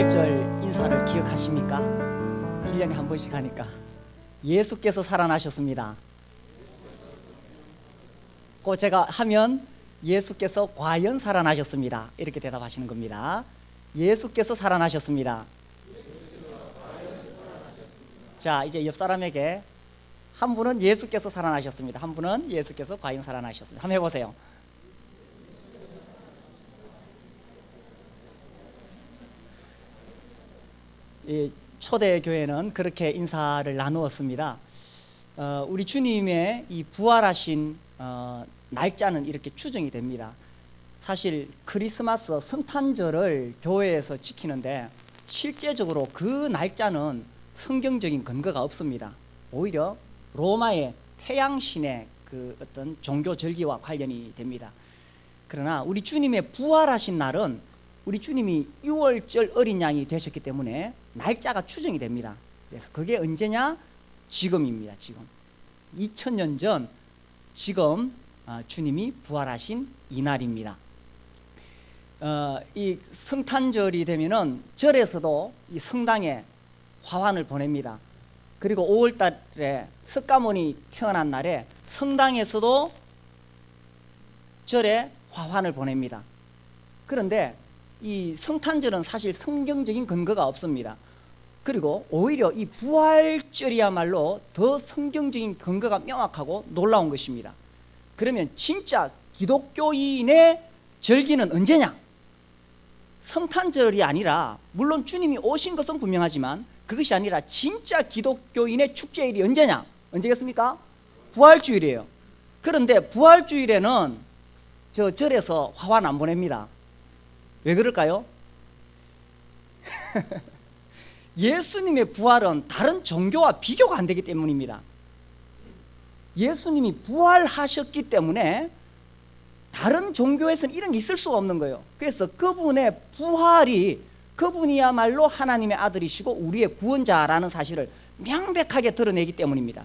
부활절 인사를 기억하십니까? 1년에 한 번씩 하니까 예수께서 살아나셨습니다. 그 제가 하면 예수께서 과연 살아나셨습니다 이렇게 대답하시는 겁니다. 예수께서 살아나셨습니다. 자, 이제 옆 사람에게 한 분은 예수께서 살아나셨습니다, 한 분은 예수께서 과연 살아나셨습니다 한번 해보세요. 이 초대교회는 그렇게 인사를 나누었습니다. 우리 주님의 이 부활하신 날짜는 이렇게 추정이 됩니다. 사실 크리스마스 성탄절을 교회에서 지키는데 실제적으로 그 날짜는 성경적인 근거가 없습니다. 오히려 로마의 태양신의 그 어떤 종교 절기와 관련이 됩니다. 그러나 우리 주님의 부활하신 날은 우리 주님이 6월절 어린 양이 되셨기 때문에 날짜가 추정이 됩니다. 그래서 그게 언제냐? 지금입니다. 지금 2000년 전 지금 주님이 부활하신 이날입니다. 이 성탄절이 되면은 절에서도 이 성당에 화환을 보냅니다. 그리고 5월달에 석가모니 태어난 날에 성당에서도 절에 화환을 보냅니다. 그런데 이 성탄절은 사실 성경적인 근거가 없습니다. 그리고 오히려 이 부활절이야말로 더 성경적인 근거가 명확하고 놀라운 것입니다. 그러면 진짜 기독교인의 절기는 언제냐? 성탄절이 아니라, 물론 주님이 오신 것은 분명하지만 그것이 아니라 진짜 기독교인의 축제일이 언제냐? 언제겠습니까? 부활주일이에요. 그런데 부활주일에는 저 절에서 화환 안 보냅니다. 왜 그럴까요? 예수님의 부활은 다른 종교와 비교가 안 되기 때문입니다. 예수님이 부활하셨기 때문에 다른 종교에서는 이런 게 있을 수가 없는 거예요. 그래서 그분의 부활이, 그분이야말로 하나님의 아들이시고 우리의 구원자라는 사실을 명백하게 드러내기 때문입니다.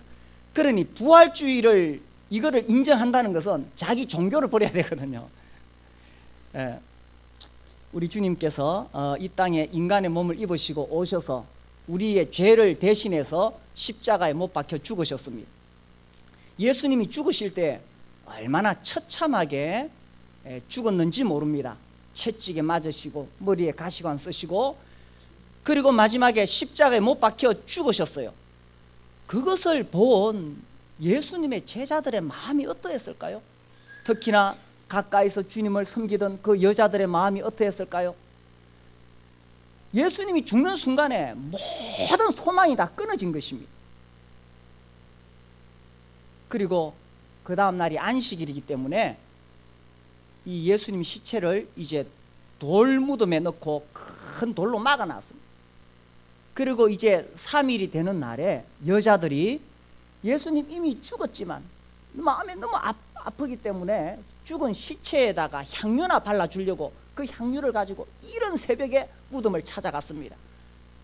그러니 부활주의를 이거를 인정한다는 것은 자기 종교를 버려야 되거든요. 우리 주님께서 이 땅에 인간의 몸을 입으시고 오셔서 우리의 죄를 대신해서 십자가에 못 박혀 죽으셨습니다. 예수님이 죽으실 때 얼마나 처참하게 죽었는지 모릅니다. 채찍에 맞으시고 머리에 가시관 쓰시고, 그리고 마지막에 십자가에 못 박혀 죽으셨어요. 그것을 본 예수님의 제자들의 마음이 어떠했을까요? 특히나 가까이서 주님을 섬기던 그 여자들의 마음이 어떠했을까요? 예수님이 죽는 순간에 모든 소망이 다 끊어진 것입니다. 그리고 그 다음 날이 안식일이기 때문에 이 예수님 시체를 이제 돌무덤에 넣고 큰 돌로 막아놨습니다. 그리고 이제 3일이 되는 날에 여자들이 예수님 이미 죽었지만 마음에 너무 아프기 때문에 죽은 시체에다가 향유나 발라주려고 그 향유를 가지고 이른 새벽에 무덤을 찾아갔습니다.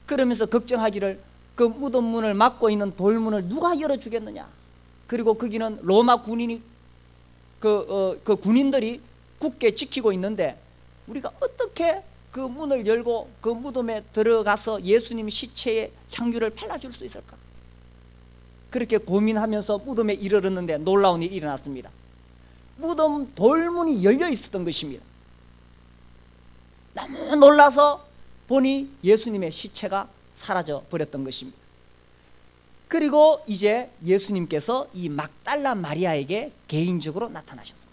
그러면서 걱정하기를, 그 무덤 문을 막고 있는 돌문을 누가 열어주겠느냐? 그리고 거기는 로마 군인이 그 군인들이 굳게 지키고 있는데 우리가 어떻게 그 문을 열고 그 무덤에 들어가서 예수님 시체에 향유를 발라줄 수 있을까? 그렇게 고민하면서 무덤에 이르렀는데 놀라운 일이 일어났습니다. 무덤 돌문이 열려 있었던 것입니다. 너무 놀라서 보니 예수님의 시체가 사라져 버렸던 것입니다. 그리고 이제 예수님께서 이 막달라 마리아에게 개인적으로 나타나셨습니다.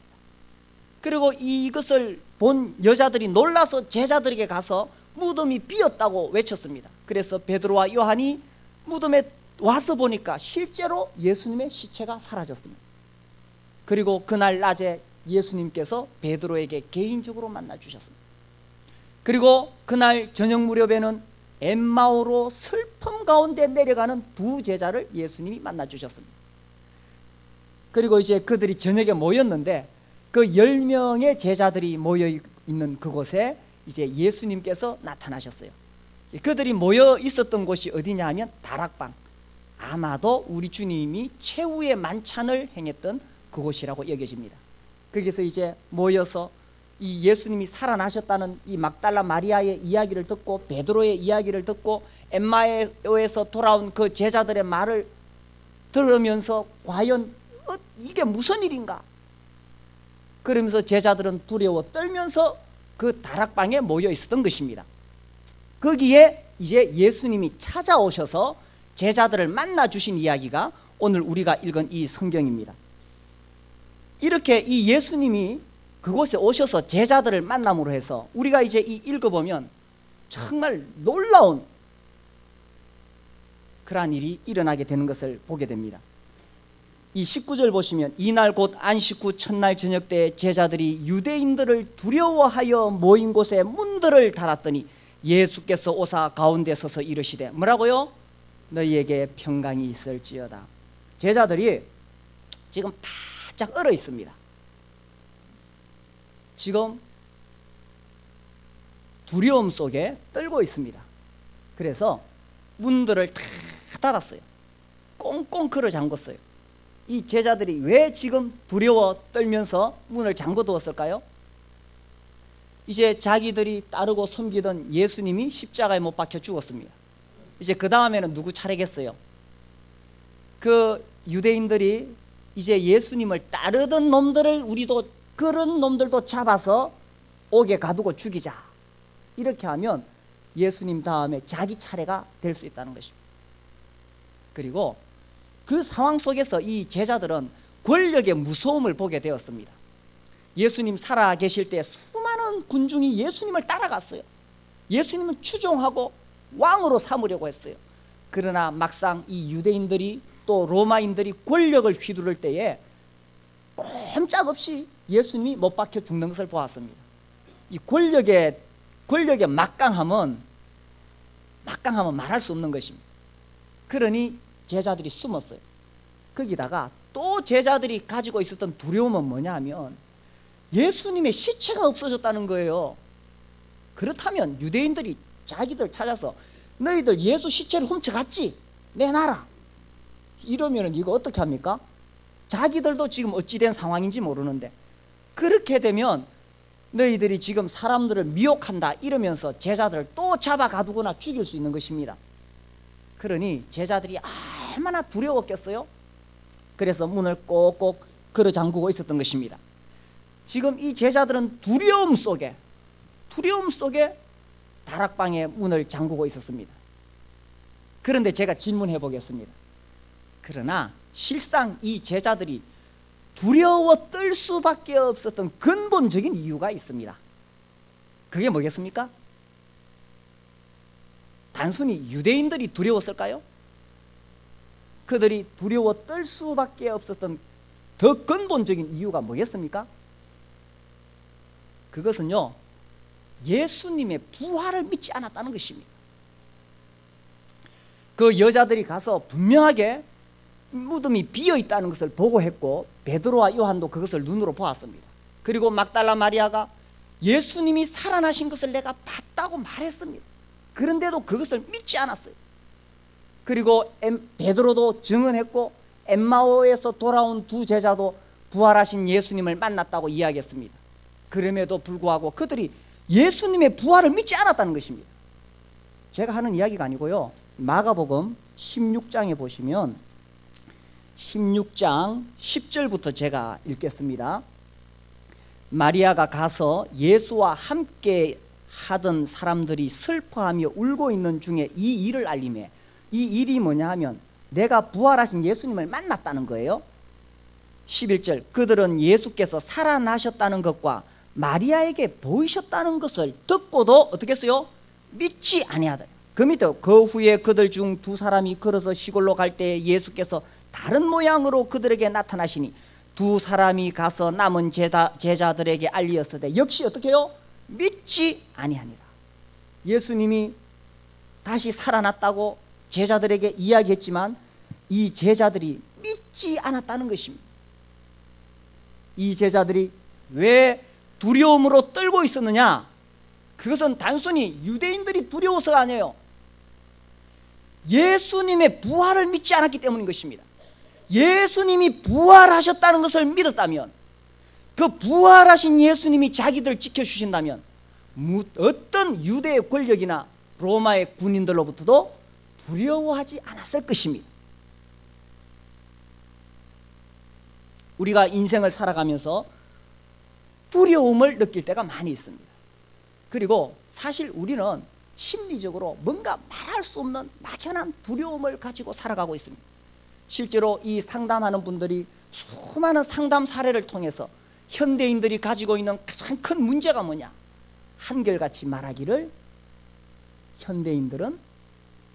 그리고 이것을 본 여자들이 놀라서 제자들에게 가서 무덤이 비었다고 외쳤습니다. 그래서 베드로와 요한이 무덤에 와서 보니까 실제로 예수님의 시체가 사라졌습니다. 그리고 그날 낮에 예수님께서 베드로에게 개인적으로 만나 주셨습니다. 그리고 그날 저녁 무렵에는 엠마오로 슬픔 가운데 내려가는 두 제자를 예수님이 만나 주셨습니다. 그리고 이제 그들이 저녁에 모였는데 그 10명의 제자들이 모여 있는 그곳에 이제 예수님께서 나타나셨어요. 그들이 모여 있었던 곳이 어디냐 하면 다락방, 아마도 우리 주님이 최후의 만찬을 행했던 그곳이라고 여겨집니다. 거기서 이제 모여서 이 예수님이 살아나셨다는 이 막달라 마리아의 이야기를 듣고 베드로의 이야기를 듣고 엠마오에서 돌아온 그 제자들의 말을 들으면서 과연 이게 무슨 일인가? 그러면서 제자들은 두려워 떨면서 그 다락방에 모여 있었던 것입니다. 거기에 이제 예수님이 찾아오셔서 제자들을 만나 주신 이야기가 오늘 우리가 읽은 이 성경입니다. 이렇게 이 예수님이 그곳에 오셔서 제자들을 만남으로 해서 우리가 이제 읽어보면 정말 놀라운 그러한 일이 일어나게 되는 것을 보게 됩니다. 이 19절 보시면 이날 곧 안식 후 첫날 저녁 때 제자들이 유대인들을 두려워하여 모인 곳에 문들을 닫았더니 예수께서 오사 가운데 서서 이르시되 뭐라고요? 너희에게 평강이 있을지어다. 제자들이 지금 바짝 얼어 있습니다. 지금 두려움 속에 떨고 있습니다. 그래서 문들을 다 닫았어요. 꽁꽁 걸어 잠궜어요. 이 제자들이 왜 지금 두려워 떨면서 문을 잠궈두었을까요? 이제 자기들이 따르고 섬기던 예수님이 십자가에 못 박혀 죽었습니다. 이제 그 다음에는 누구 차례겠어요? 그 유대인들이 이제 예수님을 따르던 놈들을 우리도 그런 놈들도 잡아서 옥에 가두고 죽이자. 이렇게 하면 예수님 다음에 자기 차례가 될 수 있다는 것입니다. 그리고 그 상황 속에서 이 제자들은 권력의 무서움을 보게 되었습니다. 예수님 살아 계실 때 수많은 군중이 예수님을 따라갔어요. 예수님을 추종하고 왕으로 삼으려고 했어요. 그러나 막상 이 유대인들이 또 로마인들이 권력을 휘두를 때에 꼼짝없이 예수님이 못 박혀 죽는 것을 보았습니다. 이 권력의 막강함은 말할 수 없는 것입니다. 그러니 제자들이 숨었어요. 거기다가 또 제자들이 가지고 있었던 두려움은 뭐냐 하면 예수님의 시체가 없어졌다는 거예요. 그렇다면 유대인들이 자기들 찾아서 너희들 예수 시체를 훔쳐갔지? 내놔라. 이러면 이거 어떻게 합니까? 자기들도 지금 어찌된 상황인지 모르는데 그렇게 되면 너희들이 지금 사람들을 미혹한다 이러면서 제자들을 또 잡아 가두거나 죽일 수 있는 것입니다. 그러니 제자들이 얼마나 두려웠겠어요? 그래서 문을 꼭꼭 걸어 잠그고 있었던 것입니다. 지금 이 제자들은 두려움 속에 다락방의 문을 잠그고 있었습니다. 그런데 제가 질문해 보겠습니다. 그러나 실상 이 제자들이 두려워 떨 수밖에 없었던 근본적인 이유가 있습니다. 그게 뭐겠습니까? 단순히 유대인들이 두려웠을까요? 그들이 두려워 떨 수밖에 없었던 더 근본적인 이유가 뭐겠습니까? 그것은요, 예수님의 부활을 믿지 않았다는 것입니다. 그 여자들이 가서 분명하게 무덤이 비어 있다는 것을 보고했고 베드로와 요한도 그것을 눈으로 보았습니다. 그리고 막달라 마리아가 예수님이 살아나신 것을 내가 봤다고 말했습니다. 그런데도 그것을 믿지 않았어요. 그리고 베드로도 증언했고 엠마오에서 돌아온 두 제자도 부활하신 예수님을 만났다고 이야기했습니다. 그럼에도 불구하고 그들이 예수님의 부활을 믿지 않았다는 것입니다. 제가 하는 이야기가 아니고요, 마가복음 16장에 보시면 16장 10절부터 제가 읽겠습니다. 마리아가 가서 예수와 함께 하던 사람들이 슬퍼하며 울고 있는 중에 이 일을 알리매, 이 일이 뭐냐 하면 내가 부활하신 예수님을 만났다는 거예요. 11절, 그들은 예수께서 살아나셨다는 것과 마리아에게 보이셨다는 것을 듣고도 어떻게 했어요? 믿지 아니하더라. 그 밑에 그 후에 그들 중 두 사람이 걸어서 시골로 갈 때 예수께서 다른 모양으로 그들에게 나타나시니 두 사람이 가서 남은 제자들에게 알리었으되 역시 어떻게 해요? 믿지 아니하니라. 예수님이 다시 살아났다고 제자들에게 이야기했지만 이 제자들이 믿지 않았다는 것입니다. 이 제자들이 왜 두려움으로 떨고 있었느냐? 그것은 단순히 유대인들이 두려워서가 아니에요. 예수님의 부활을 믿지 않았기 때문인 것입니다. 예수님이 부활하셨다는 것을 믿었다면, 그 부활하신 예수님이 자기들 지켜주신다면 어떤 유대의 권력이나 로마의 군인들로부터도 두려워하지 않았을 것입니다. 우리가 인생을 살아가면서 두려움을 느낄 때가 많이 있습니다. 그리고 사실 우리는 심리적으로 뭔가 말할 수 없는 막연한 두려움을 가지고 살아가고 있습니다. 실제로 이 상담하는 분들이 수많은 상담 사례를 통해서 현대인들이 가지고 있는 가장 큰 문제가 뭐냐? 한결같이 말하기를 현대인들은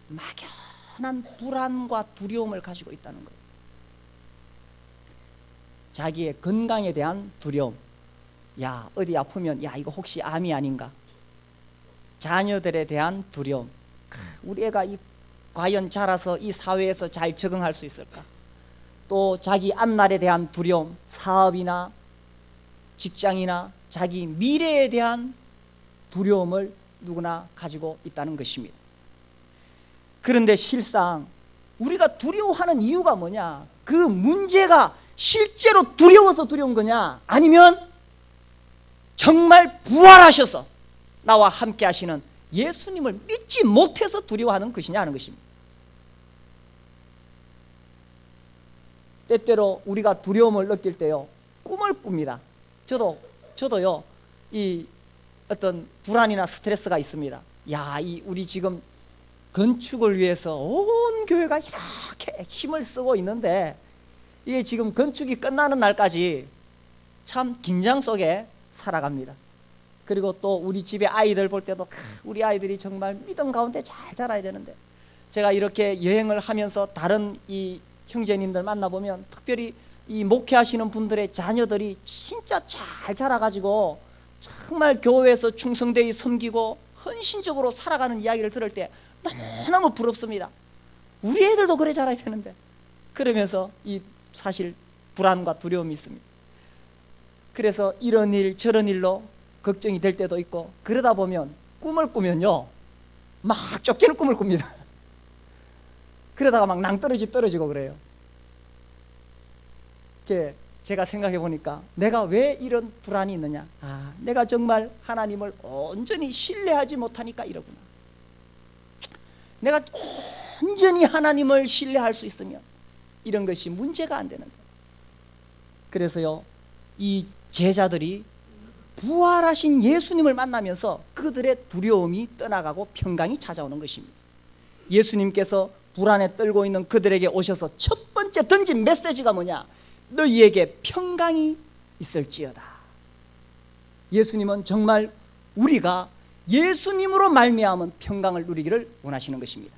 막연한 불안과 두려움을 가지고 있다는 거예요. 자기의 건강에 대한 두려움. 야, 어디 아프면 야, 이거 혹시 암이 아닌가? 자녀들에 대한 두려움. 우리 애가 과연 자라서 이 사회에서 잘 적응할 수 있을까? 또 자기 앞날에 대한 두려움, 사업이나 직장이나 자기 미래에 대한 두려움을 누구나 가지고 있다는 것입니다. 그런데 실상 우리가 두려워하는 이유가 뭐냐? 그 문제가 실제로 두려워서 두려운 거냐? 아니면 정말 부활하셔서 나와 함께 하시는 예수님을 믿지 못해서 두려워하는 것이냐 하는 것입니다. 때때로 우리가 두려움을 느낄 때요, 꿈을 꿉니다. 저도요, 이 어떤 불안이나 스트레스가 있습니다. 야, 우리 지금 건축을 위해서 온 교회가 이렇게 힘을 쓰고 있는데 이게 지금 건축이 끝나는 날까지 참 긴장 속에 살아갑니다. 그리고 또 우리 집에 아이들 볼 때도 우리 아이들이 정말 믿음 가운데 잘 자라야 되는데, 제가 이렇게 여행을 하면서 다른 이 형제님들 만나보면 특별히 이 목회하시는 분들의 자녀들이 진짜 잘 자라가지고 정말 교회에서 충성되이 섬기고 헌신적으로 살아가는 이야기를 들을 때 너무너무 부럽습니다. 우리 애들도 그래 자라야 되는데. 그러면서 이 사실 불안과 두려움이 있습니다. 그래서 이런 일 저런 일로 걱정이 될 때도 있고, 그러다 보면 꿈을 꾸면요 막 쫓기는 꿈을 꿉니다. 그러다가 막 떨어지고 그래요. 제가 생각해 보니까 내가 왜 이런 불안이 있느냐? 내가 정말 하나님을 온전히 신뢰하지 못하니까 이러구나. 내가 온전히 하나님을 신뢰할 수 있으면 이런 것이 문제가 안 되는데. 그래서요, 이 제자들이 부활하신 예수님을 만나면서 그들의 두려움이 떠나가고 평강이 찾아오는 것입니다. 예수님께서 불안에 떨고 있는 그들에게 오셔서 첫 번째 던진 메시지가 뭐냐? 너희에게 평강이 있을지어다. 예수님은 정말 우리가 예수님으로 말미암은 평강을 누리기를 원하시는 것입니다.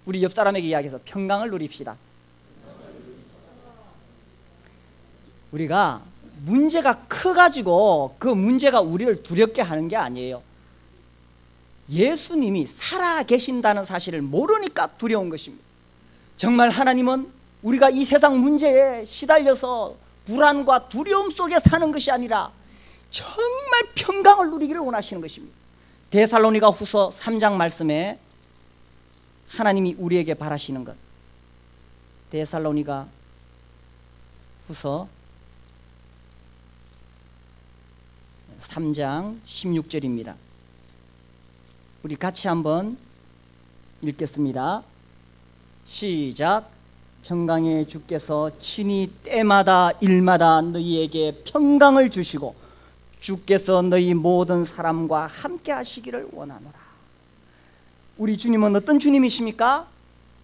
우리 옆 사람에게 이야기해서 평강을 누립시다. 우리가 문제가 커가지고 그 문제가 우리를 두렵게 하는 게 아니에요. 예수님이 살아 계신다는 사실을 모르니까 두려운 것입니다. 정말 하나님은 우리가 이 세상 문제에 시달려서 불안과 두려움 속에 사는 것이 아니라 정말 평강을 누리기를 원하시는 것입니다. 데살로니가 후서 3장 말씀에 하나님이 우리에게 바라시는 것, 데살로니가 후서 3장 16절입니다. 우리 같이 한번 읽겠습니다. 시작. 평강의 주께서 친히 때마다 일마다 너희에게 평강을 주시고 주께서 너희 모든 사람과 함께 하시기를 원하노라. 우리 주님은 어떤 주님이십니까?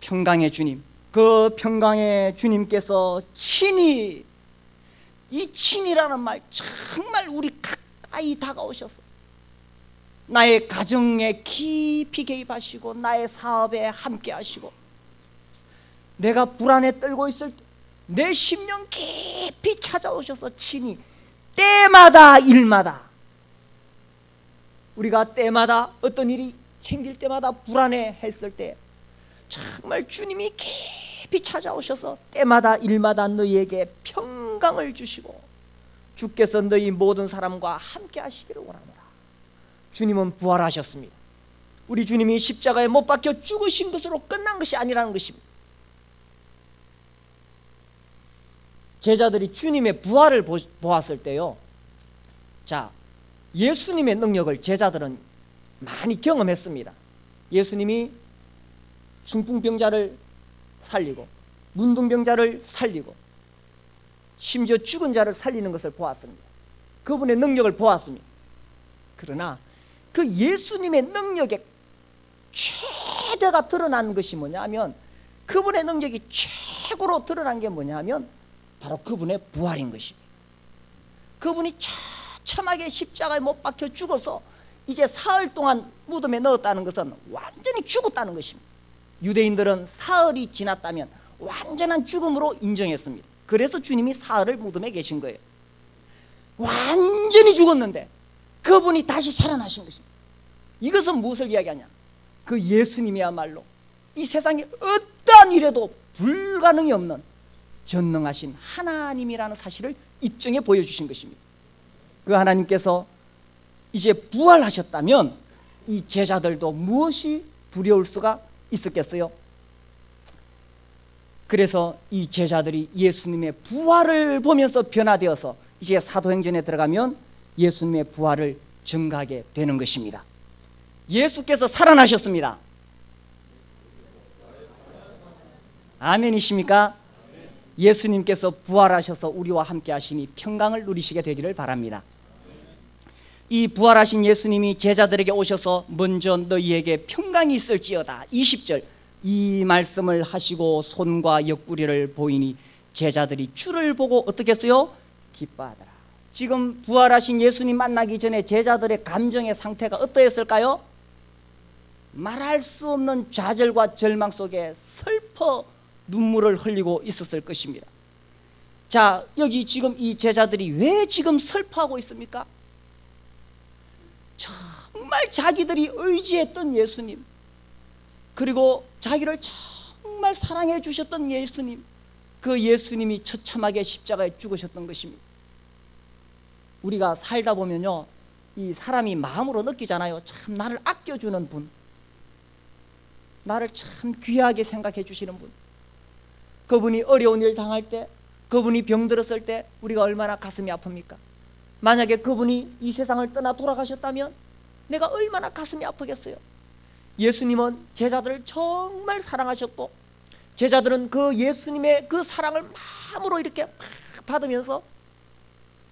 평강의 주님. 그 평강의 주님께서 친히, 이 친이라는 말 정말 우리 가까이 다가오셔서 나의 가정에 깊이 개입하시고 나의 사업에 함께 하시고, 내가 불안에 떨고 있을 때 내 심령 깊이 찾아오셔서 친히 때마다 일마다, 우리가 때마다 어떤 일이 생길 때마다 불안해 했을 때 정말 주님이 깊이 찾아오셔서 때마다 일마다 너희에게 평강을 주시고 주께서 너희 모든 사람과 함께 하시기를 원합니다. 주님은 부활하셨습니다. 우리 주님이 십자가에 못 박혀 죽으신 것으로 끝난 것이 아니라는 것입니다. 제자들이 주님의 부활을 보았을 때요, 자, 예수님의 능력을 제자들은 많이 경험했습니다. 예수님이 중풍병자를 살리고 문둥병자를 살리고 심지어 죽은 자를 살리는 것을 보았습니다. 그분의 능력을 보았습니다. 그러나 그 예수님의 능력의 최대가 드러난 것이 뭐냐 하면, 그분의 능력이 최고로 드러난 게 뭐냐 하면 바로 그분의 부활인 것입니다. 그분이 처참하게 십자가에 못 박혀 죽어서 이제 사흘 동안 무덤에 넣었다는 것은 완전히 죽었다는 것입니다. 유대인들은 사흘이 지났다면 완전한 죽음으로 인정했습니다. 그래서 주님이 사흘을 무덤에 계신 거예요. 완전히 죽었는데 그분이 다시 살아나신 것입니다. 이것은 무엇을 이야기하냐, 그 예수님이야말로 이 세상에 어떠한 일에도 불가능이 없는 전능하신 하나님이라는 사실을 입증해 보여주신 것입니다. 그 하나님께서 이제 부활하셨다면 이 제자들도 무엇이 두려울 수가 있었겠어요? 그래서 이 제자들이 예수님의 부활을 보면서 변화되어서 이제 사도행전에 들어가면 예수님의 부활을 증가하게 되는 것입니다. 예수께서 살아나셨습니다. 아멘이십니까? 예수님께서 부활하셔서 우리와 함께 하시니 평강을 누리시게 되기를 바랍니다. 이 부활하신 예수님이 제자들에게 오셔서 먼저 너희에게 평강이 있을지어다, 20절, 이 말씀을 하시고 손과 옆구리를 보이니 제자들이 주를 보고 어떻게 했어요? 기뻐하더라. 지금 부활하신 예수님 만나기 전에 제자들의 감정의 상태가 어떠했을까요? 말할 수 없는 좌절과 절망 속에 슬퍼 눈물을 흘리고 있었을 것입니다. 자, 여기 지금 이 제자들이 왜 지금 슬퍼하고 있습니까? 정말 자기들이 의지했던 예수님, 그리고 자기를 정말 사랑해 주셨던 예수님, 그 예수님이 처참하게 십자가에 죽으셨던 것입니다. 우리가 살다 보면요, 이 사람이 마음으로 느끼잖아요. 참 나를 아껴주는 분, 나를 참 귀하게 생각해 주시는 분, 그분이 어려운 일 당할 때, 그분이 병들었을 때 우리가 얼마나 가슴이 아픕니까? 만약에 그분이 이 세상을 떠나 돌아가셨다면 내가 얼마나 가슴이 아프겠어요? 예수님은 제자들을 정말 사랑하셨고, 제자들은 그 예수님의 그 사랑을 마음으로 이렇게 받으면서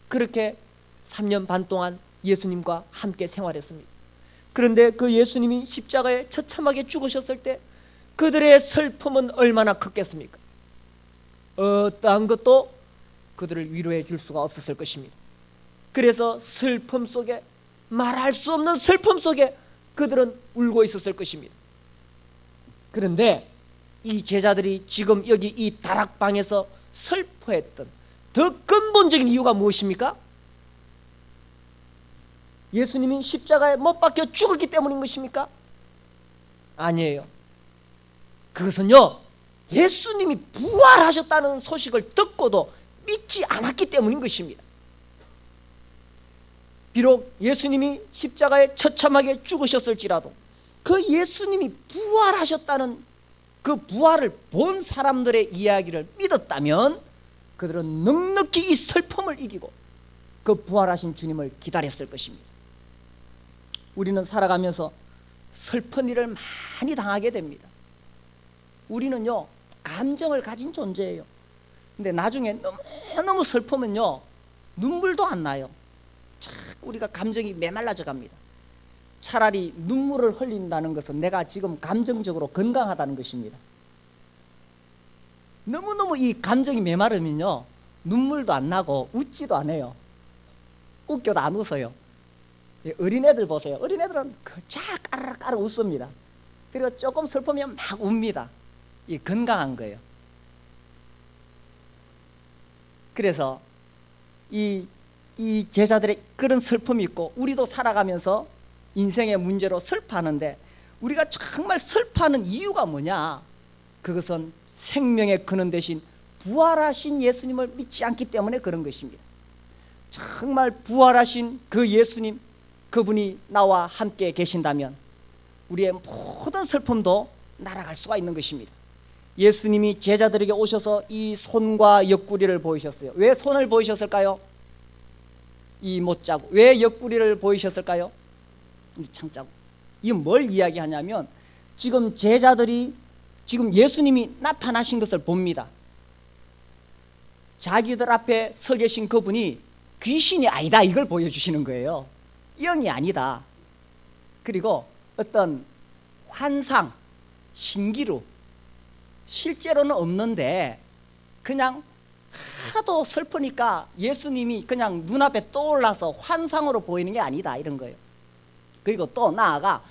그렇게 3년 반 동안 예수님과 함께 생활했습니다. 그런데 그 예수님이 십자가에 처참하게 죽으셨을 때 그들의 슬픔은 얼마나 컸겠습니까? 어떠한 것도 그들을 위로해 줄 수가 없었을 것입니다. 그래서 슬픔 속에, 말할 수 없는 슬픔 속에 그들은 울고 있었을 것입니다. 그런데 이 제자들이 지금 여기 이 다락방에서 슬퍼했던 더 근본적인 이유가 무엇입니까? 예수님이 십자가에 못 박혀 죽었기 때문인 것입니까? 아니에요. 그것은요, 예수님이 부활하셨다는 소식을 듣고도 믿지 않았기 때문인 것입니다. 비록 예수님이 십자가에 처참하게 죽으셨을지라도 그 예수님이 부활하셨다는 그 부활을 본 사람들의 이야기를 믿었다면 그들은 넉넉히 이 슬픔을 이기고 그 부활하신 주님을 기다렸을 것입니다. 우리는 살아가면서 슬픈 일을 많이 당하게 됩니다. 우리는요, 감정을 가진 존재예요. 근데 나중에 너무 슬프면요, 눈물도 안 나요. 자꾸 우리가 감정이 메말라져 갑니다. 차라리 눈물을 흘린다는 것은 내가 지금 감정적으로 건강하다는 것입니다. 너무너무 이 감정이 메마르면요, 눈물도 안 나고 웃지도 않아요. 웃겨도 안 웃어요. 어린애들 보세요. 어린애들은 까르르 웃습니다. 그리고 조금 슬프면 막 웁니다. 이 건강한 거예요. 그래서 이 제자들의 그런 슬픔이 있고, 우리도 살아가면서 인생의 문제로 슬퍼하는데, 우리가 정말 슬퍼하는 이유가 뭐냐? 그것은 생명의 근원 대신 부활하신 예수님을 믿지 않기 때문에 그런 것입니다. 정말 부활하신 그 예수님, 그분이 나와 함께 계신다면 우리의 모든 슬픔도 날아갈 수가 있는 것입니다. 예수님이 제자들에게 오셔서 이 손과 옆구리를 보이셨어요. 왜 손을 보이셨을까요? 이 못자국. 왜 옆구리를 보이셨을까요? 이 창자국. 이게 뭘 이야기하냐면 지금 제자들이 지금 예수님이 나타나신 것을 봅니다. 자기들 앞에 서 계신 그분이 귀신이 아니다, 이걸 보여주시는 거예요. 영이 아니다. 그리고 어떤 환상, 신기루, 실제로는 없는데 그냥 하도 슬프니까 예수님이 그냥 눈앞에 떠올라서 환상으로 보이는 게 아니다, 이런 거예요. 그리고 또 나아가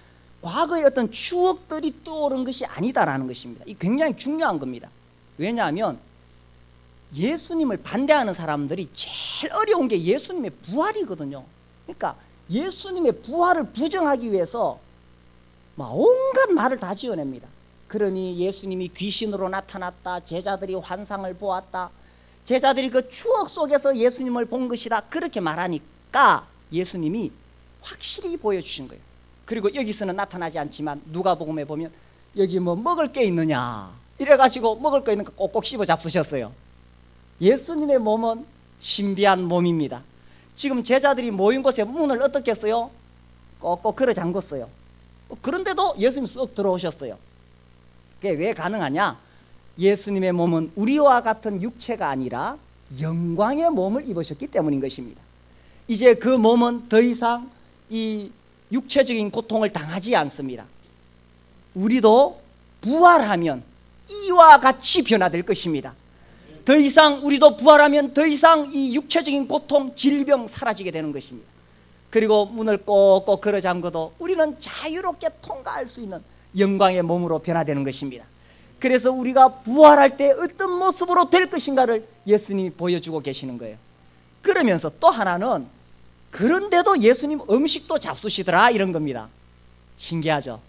과거의 어떤 추억들이 떠오른 것이 아니다라는 것입니다. 이 굉장히 중요한 겁니다. 왜냐하면 예수님을 반대하는 사람들이 제일 어려운 게 예수님의 부활이거든요. 그러니까 예수님의 부활을 부정하기 위해서 막 온갖 말을 다 지어냅니다. 그러니 예수님이 귀신으로 나타났다, 제자들이 환상을 보았다, 제자들이 그 추억 속에서 예수님을 본 것이다, 그렇게 말하니까 예수님이 확실히 보여주신 거예요. 그리고 여기서는 나타나지 않지만 누가복음에 보면 여기 뭐 먹을 게 있느냐 이래가지고 먹을 거 있는 거 꼭꼭 씹어 잡수셨어요. 예수님의 몸은 신비한 몸입니다. 지금 제자들이 모인 곳에 문을 어떻게 했어요? 꼭꼭 걸어 잠궜어요. 그런데도 예수님 쏙 들어오셨어요. 그게 왜 가능하냐? 예수님의 몸은 우리와 같은 육체가 아니라 영광의 몸을 입으셨기 때문인 것입니다. 이제 그 몸은 더 이상 이 육체적인 고통을 당하지 않습니다. 우리도 부활하면 이와 같이 변화될 것입니다. 더 이상 우리도 부활하면 더 이상 이 육체적인 고통, 질병 사라지게 되는 것입니다. 그리고 문을 꼭꼭 걸어 잠궈도 우리는 자유롭게 통과할 수 있는 영광의 몸으로 변화되는 것입니다. 그래서 우리가 부활할 때 어떤 모습으로 될 것인가를 예수님이 보여주고 계시는 거예요. 그러면서 또 하나는 그런데도 예수님 음식도 잡수시더라, 이런 겁니다. 신기하죠?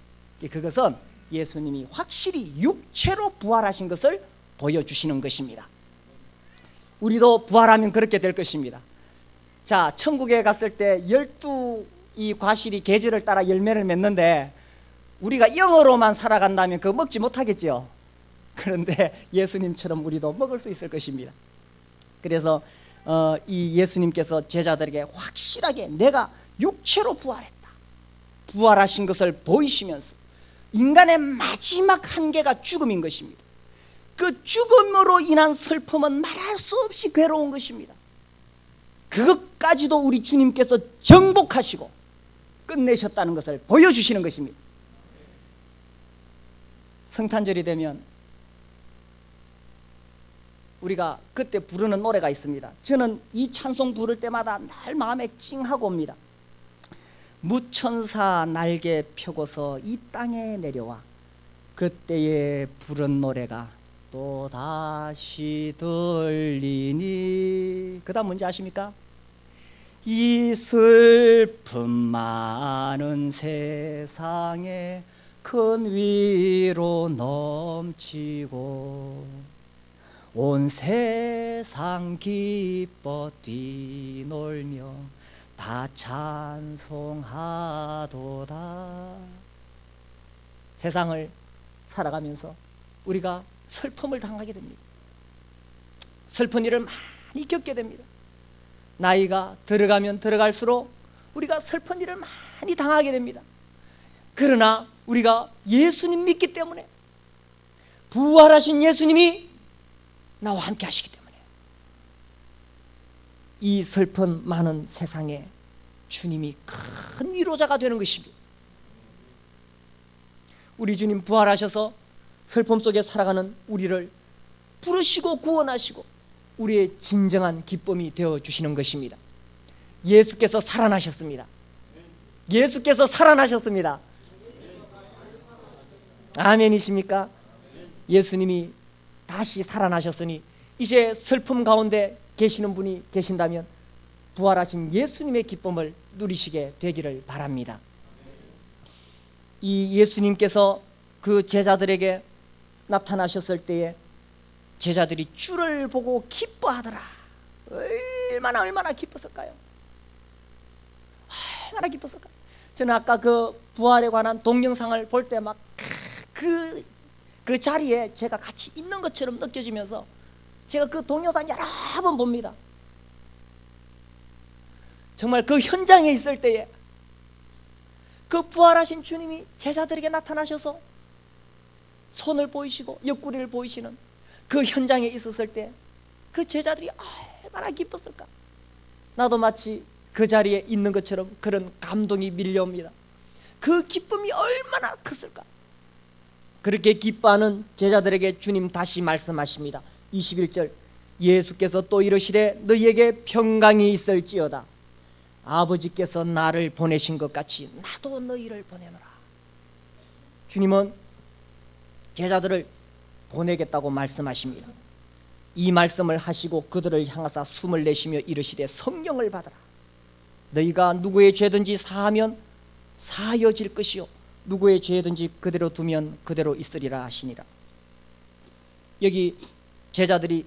그것은 예수님이 확실히 육체로 부활하신 것을 보여주시는 것입니다. 우리도 부활하면 그렇게 될 것입니다. 자, 천국에 갔을 때 12이 과실이 계절을 따라 열매를 맺는데 우리가 영으로만 살아간다면 그거 먹지 못하겠죠. 그런데 예수님처럼 우리도 먹을 수 있을 것입니다. 그래서 이 예수님께서 제자들에게 확실하게 내가 육체로 부활했다, 부활하신 것을 보이시면서 인간의 마지막 한계가 죽음인 것입니다. 그 죽음으로 인한 슬픔은 말할 수 없이 괴로운 것입니다. 그것까지도 우리 주님께서 정복하시고 끝내셨다는 것을 보여주시는 것입니다. 성탄절이 되면 우리가 그때 부르는 노래가 있습니다. 저는 이 찬송 부를 때마다 날 마음에 찡하고 옵니다. 무천사 날개 펴고서 이 땅에 내려와 그때에 부른 노래가 또 다시 들리니. 그 다음 뭔지 아십니까? 이 슬픔 많은 세상에 큰 위로 넘치고 온 세상 기뻐 뛰놀며 다 찬송하도다. 세상을 살아가면서 우리가 슬픔을 당하게 됩니다. 슬픈 일을 많이 겪게 됩니다. 나이가 들어가면 들어갈수록 우리가 슬픈 일을 많이 당하게 됩니다. 그러나 우리가 예수님 믿기 때문에, 부활하신 예수님이 나와 함께 하시기 때문에 이 슬픈 많은 세상에 주님이 큰 위로자가 되는 것입니다. 우리 주님 부활하셔서 슬픔 속에 살아가는 우리를 부르시고 구원하시고 우리의 진정한 기쁨이 되어주시는 것입니다. 예수께서 살아나셨습니다. 예수께서 살아나셨습니다. 아멘이십니까? 예수님이 다시 살아나셨으니 이제 슬픔 가운데 계시는 분이 계신다면 부활하신 예수님의 기쁨을 누리시게 되기를 바랍니다. 이 예수님께서 그 제자들에게 나타나셨을 때에 제자들이 주를 보고 기뻐하더라. 얼마나 기뻤을까요? 얼마나 기뻤을까요? 저는 아까 그 부활에 관한 동영상을 볼 때 막 그 그 자리에 제가 같이 있는 것처럼 느껴지면서 제가 그 동영상 여러 번 봅니다. 정말 그 현장에 있을 때에 그 부활하신 주님이 제자들에게 나타나셔서 손을 보이시고 옆구리를 보이시는 그 현장에 있었을 때 그 제자들이 얼마나 기뻤을까. 나도 마치 그 자리에 있는 것처럼 그런 감동이 밀려옵니다. 그 기쁨이 얼마나 컸을까. 그렇게 기뻐하는 제자들에게 주님 다시 말씀하십니다. 21절, 예수께서 또 이르시되 너희에게 평강이 있을지어다. 아버지께서 나를 보내신 것 같이 나도 너희를 보내노라. 주님은 제자들을 보내겠다고 말씀하십니다. 이 말씀을 하시고 그들을 향하사 숨을 내쉬며 이르시되 성령을 받으라. 너희가 누구의 죄든지 사하면 사하여질 것이요 누구의 죄든지 그대로 두면 그대로 있으리라 하시니라. 여기 제자들이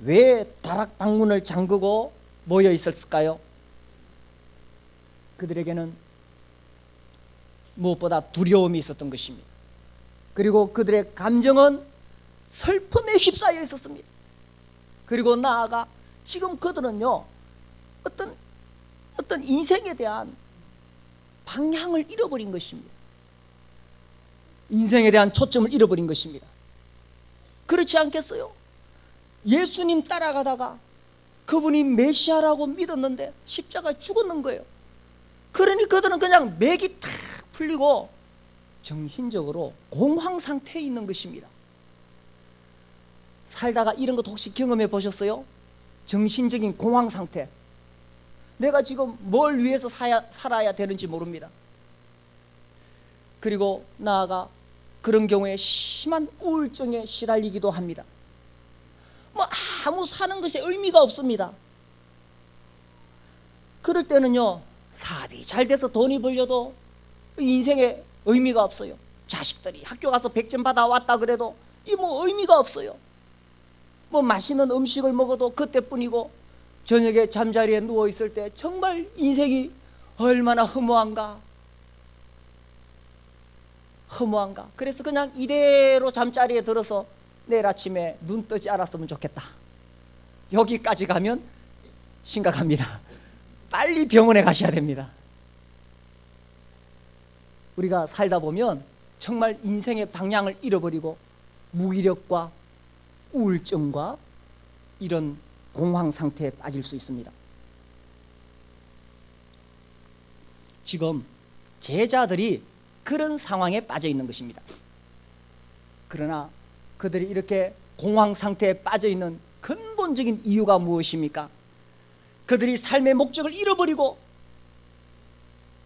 왜 다락방문을 잠그고 모여 있었을까요? 그들에게는 무엇보다 두려움이 있었던 것입니다. 그리고 그들의 감정은 슬픔에 휩싸여 있었습니다. 그리고 나아가 지금 그들은요 어떤 인생에 대한 방향을 잃어버린 것입니다. 인생에 대한 초점을 잃어버린 것입니다. 그렇지 않겠어요? 예수님 따라가다가 그분이 메시아라고 믿었는데 십자가에 죽었는 거예요. 그러니 그들은 그냥 맥이 탁 풀리고 정신적으로 공황 상태에 있는 것입니다. 살다가 이런 것 혹시 경험해 보셨어요? 정신적인 공황 상태. 내가 지금 뭘 위해서 살아야 되는지 모릅니다. 그리고 나아가 그런 경우에 심한 우울증에 시달리기도 합니다. 아무 사는 것에 의미가 없습니다. 그럴 때는요 사업이 잘 돼서 돈이 벌려도 인생에 의미가 없어요. 자식들이 학교 가서 100점 받아왔다 그래도 이 의미가 없어요. 맛있는 음식을 먹어도 그때뿐이고 저녁에 잠자리에 누워있을 때 정말 인생이 얼마나 허무한가. 그래서 그냥 이대로 잠자리에 들어서 내일 아침에 눈 뜨지 않았으면 좋겠다. 여기까지 가면 심각합니다. 빨리 병원에 가셔야 됩니다. 우리가 살다 보면 정말 인생의 방향을 잃어버리고 무기력과 우울증과 이런 공황 상태에 빠질 수 있습니다. 지금 제자들이 그런 상황에 빠져 있는 것입니다. 그러나 그들이 이렇게 공황 상태에 빠져 있는 근본적인 이유가 무엇입니까? 그들이 삶의 목적을 잃어버리고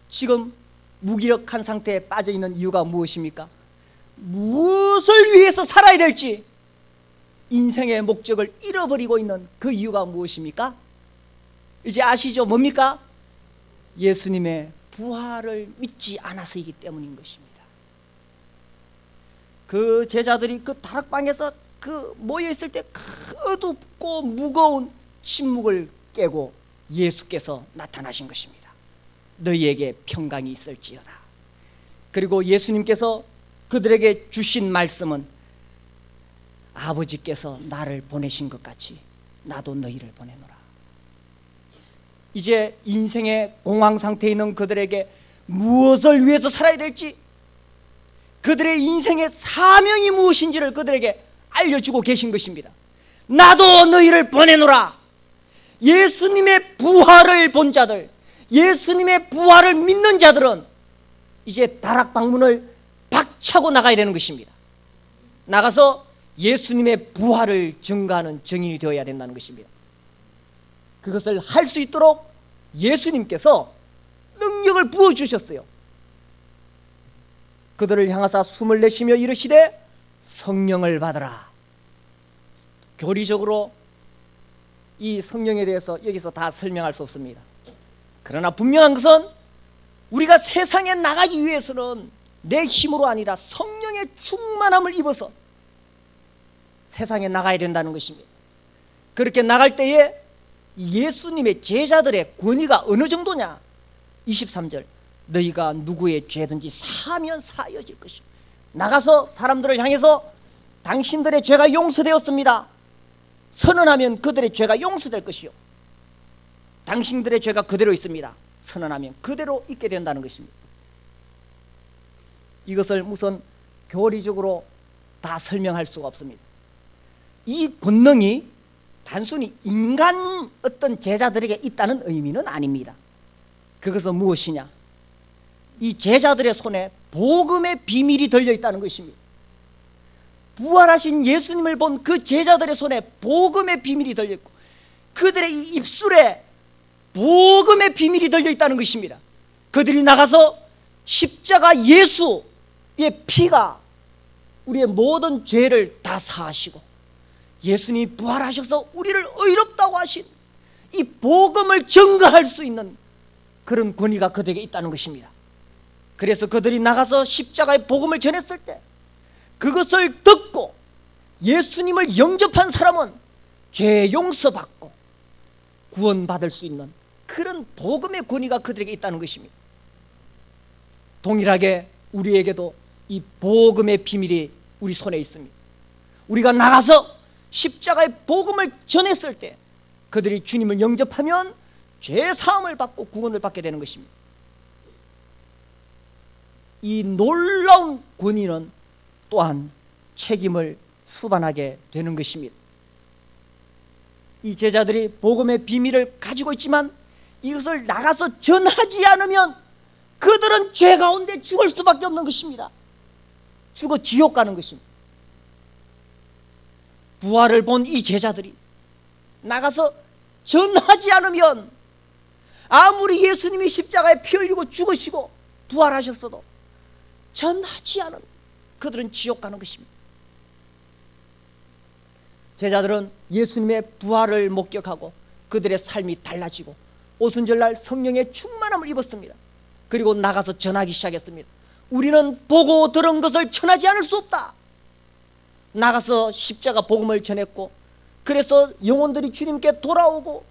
지금 무기력한 상태에 빠져 있는 이유가 무엇입니까? 무엇을 위해서 살아야 될지 인생의 목적을 잃어버리고 있는 그 이유가 무엇입니까? 이제 아시죠? 뭡니까? 예수님의 부활을 믿지 않아서이기 때문인 것입니다. 그 제자들이 그 다락방에서 모여 있을 때 어둡고 무거운 침묵을 깨고 예수께서 나타나신 것입니다. 너희에게 평강이 있을지어다. 그리고 예수님께서 그들에게 주신 말씀은 아버지께서 나를 보내신 것 같이 나도 너희를 보내노라. 이제 인생의 공황 상태에 있는 그들에게 무엇을 위해서 살아야 될지, 그들의 인생의 사명이 무엇인지를 그들에게 알려주고 계신 것입니다. 나도 너희를 보내노라. 예수님의 부활을 본 자들, 예수님의 부활을 믿는 자들은 이제 다락방문을 박차고 나가야 되는 것입니다. 나가서 예수님의 부활을 증거하는 증인이 되어야 된다는 것입니다. 그것을 할 수 있도록 예수님께서 능력을 부어주셨어요. 그들을 향하사 숨을 내쉬며 이르시되 성령을 받으라. 교리적으로 이 성령에 대해서 여기서 다 설명할 수 없습니다. 그러나 분명한 것은 우리가 세상에 나가기 위해서는 내 힘으로 아니라 성령의 충만함을 입어서 세상에 나가야 된다는 것입니다. 그렇게 나갈 때에 예수님의 제자들의 권위가 어느 정도냐? 23절, 너희가 누구의 죄든지 사하면 사하여질 것이다. 나가서 사람들을 향해서 당신들의 죄가 용서되었습니다. 선언하면 그들의 죄가 용서될 것이요, 당신들의 죄가 그대로 있습니다. 선언하면 그대로 있게 된다는 것입니다. 이것을 무슨 교리적으로 다 설명할 수가 없습니다. 이 권능이 단순히 인간 어떤 제자들에게 있다는 의미는 아닙니다. 그것은 무엇이냐? 이 제자들의 손에 복음의 비밀이 들려있다는 것입니다. 부활하신 예수님을 본 그 제자들의 손에 복음의 비밀이 들려있고 그들의 이 입술에 복음의 비밀이 들려있다는 것입니다. 그들이 나가서 십자가 예수의 피가 우리의 모든 죄를 다 사하시고 예수님이 부활하셔서 우리를 의롭다고 하신 이 복음을 증거할 수 있는 그런 권위가 그들에게 있다는 것입니다. 그래서 그들이 나가서 십자가의 복음을 전했을 때 그것을 듣고 예수님을 영접한 사람은 죄 용서받고 구원받을 수 있는 그런 복음의 권위가 그들에게 있다는 것입니다. 동일하게 우리에게도 이 복음의 비밀이 우리 손에 있습니다. 우리가 나가서 십자가의 복음을 전했을 때 그들이 주님을 영접하면 죄 사함을 받고 구원을 받게 되는 것입니다. 이 놀라운 권위는 또한 책임을 수반하게 되는 것입니다. 이 제자들이 복음의 비밀을 가지고 있지만 이것을 나가서 전하지 않으면 그들은 죄 가운데 죽을 수밖에 없는 것입니다. 죽어 지옥 가는 것입니다. 부활을 본 이 제자들이 나가서 전하지 않으면 아무리 예수님이 십자가에 피 흘리고 죽으시고 부활하셨어도 전하지 않으면 그들은 지옥 가는 것입니다. 제자들은 예수님의 부활을 목격하고 그들의 삶이 달라지고 오순절날 성령의 충만함을 입었습니다. 그리고 나가서 전하기 시작했습니다. 우리는 보고 들은 것을 전하지 않을 수 없다. 나가서 십자가 복음을 전했고 그래서 영혼들이 주님께 돌아오고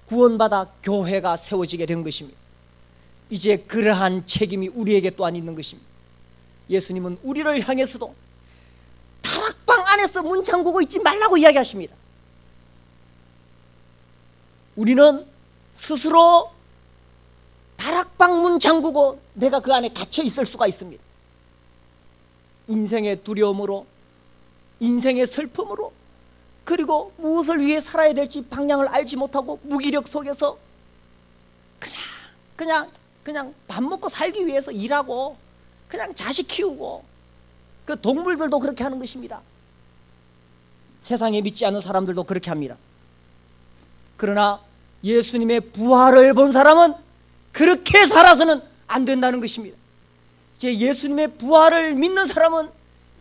구원받아 교회가 세워지게 된 것입니다. 이제 그러한 책임이 우리에게 또한 있는 것입니다. 예수님은 우리를 향해서도 다락방 안에서 문 잠그고 있지 말라고 이야기하십니다. 우리는 스스로 다락방 문 잠그고 내가 그 안에 갇혀 있을 수가 있습니다. 인생의 두려움으로, 인생의 슬픔으로, 그리고 무엇을 위해 살아야 될지 방향을 알지 못하고 무기력 속에서 그냥 밥 먹고 살기 위해서 일하고 그냥 자식 키우고, 그 동물들도 그렇게 하는 것입니다. 세상에 믿지 않는 사람들도 그렇게 합니다. 그러나 예수님의 부활을 본 사람은 그렇게 살아서는 안 된다는 것입니다. 이제 예수님의 부활을 믿는 사람은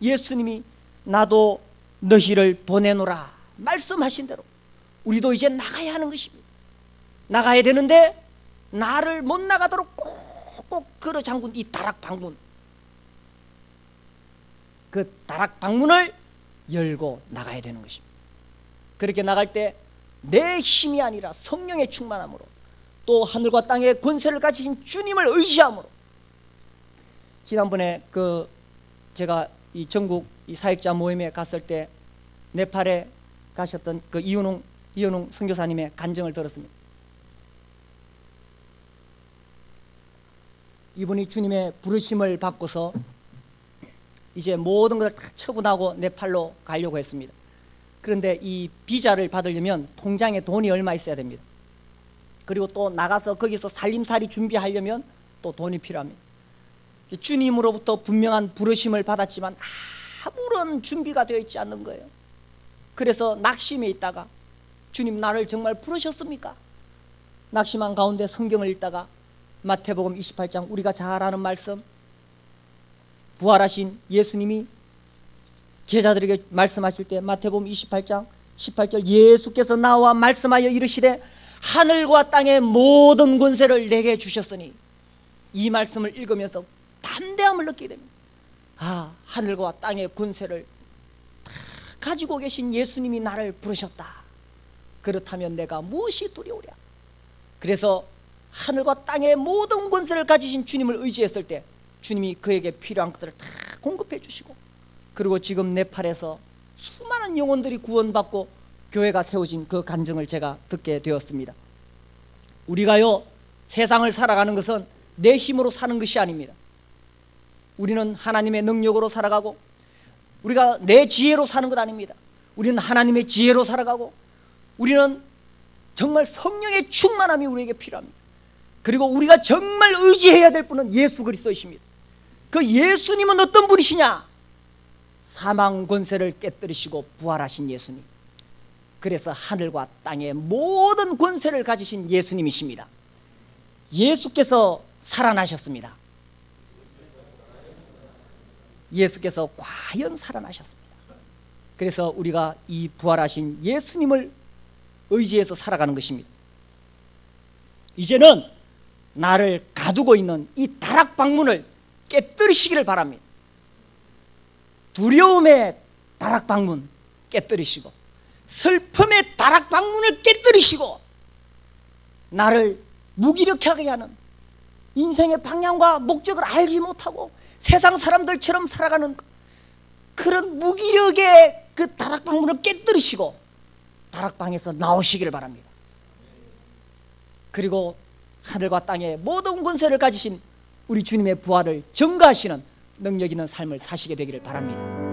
예수님이 나도 너희를 보내노라 말씀하신 대로 우리도 이제 나가야 하는 것입니다. 나가야 되는데 나를 못 나가도록 꼭꼭 걸어 잠근 이 다락방문, 그 다락방문을 열고 나가야 되는 것입니다. 그렇게 나갈 때 내 힘이 아니라 성령의 충만함으로, 또 하늘과 땅의 권세를 가지신 주님을 의지함으로. 지난번에 제가 이 전국 이 사역자 모임에 갔을 때 네팔에 가셨던 그 이은웅 선교사님의 간증을 들었습니다. 이분이 주님의 부르심을 받고서 이제 모든 것을 다 처분하고 네팔로 가려고 했습니다. 그런데 이 비자를 받으려면 통장에 돈이 얼마 있어야 됩니다. 그리고 또 나가서 거기서 살림살이 준비하려면 또 돈이 필요합니다. 주님으로부터 분명한 부르심을 받았지만 아무런 준비가 되어 있지 않는 거예요. 그래서 낙심해 있다가 주님 나를 정말 부르셨습니까? 낙심한 가운데 성경을 읽다가 마태복음 28장 우리가 잘 아는 말씀, 부활하신 예수님이 제자들에게 말씀하실 때 마태복음 28장 18절 예수께서 나와 말씀하여 이르시되 하늘과 땅의 모든 권세를 내게 주셨으니, 이 말씀을 읽으면서 담대함을 느끼게 됩니다. 하늘과 땅의 권세를 다 가지고 계신 예수님이 나를 부르셨다. 그렇다면 내가 무엇이 두려우랴. 그래서 하늘과 땅의 모든 권세를 가지신 주님을 의지했을 때 주님이 그에게 필요한 것들을 다 공급해 주시고 그리고 지금 네팔에서 수많은 영혼들이 구원받고 교회가 세워진 그 간증을 제가 듣게 되었습니다. 우리가요, 세상을 살아가는 것은 내 힘으로 사는 것이 아닙니다. 우리는 하나님의 능력으로 살아가고, 우리가 내 지혜로 사는 것 아닙니다. 우리는 하나님의 지혜로 살아가고, 우리는 정말 성령의 충만함이 우리에게 필요합니다. 그리고 우리가 정말 의지해야 될 분은 예수 그리스도이십니다. 그 예수님은 어떤 분이시냐? 사망 권세를 깨뜨리시고 부활하신 예수님. 그래서 하늘과 땅의 모든 권세를 가지신 예수님이십니다. 예수께서 살아나셨습니다. 예수께서 과연 살아나셨습니다. 그래서 우리가 이 부활하신 예수님을 의지해서 살아가는 것입니다. 이제는 나를 가두고 있는 이 다락방문을 깨뜨리시기를 바랍니다. 두려움의 다락방문 깨뜨리시고, 슬픔의 다락방문을 깨뜨리시고, 나를 무기력하게 하는, 인생의 방향과 목적을 알지 못하고 세상 사람들처럼 살아가는 그런 무기력의 그 다락방문을 깨뜨리시고 다락방에서 나오시기를 바랍니다. 그리고 하늘과 땅의 모든 권세를 가지신 우리 주님의 부활을 증거하시는 능력 있는 삶을 사시게 되기를 바랍니다.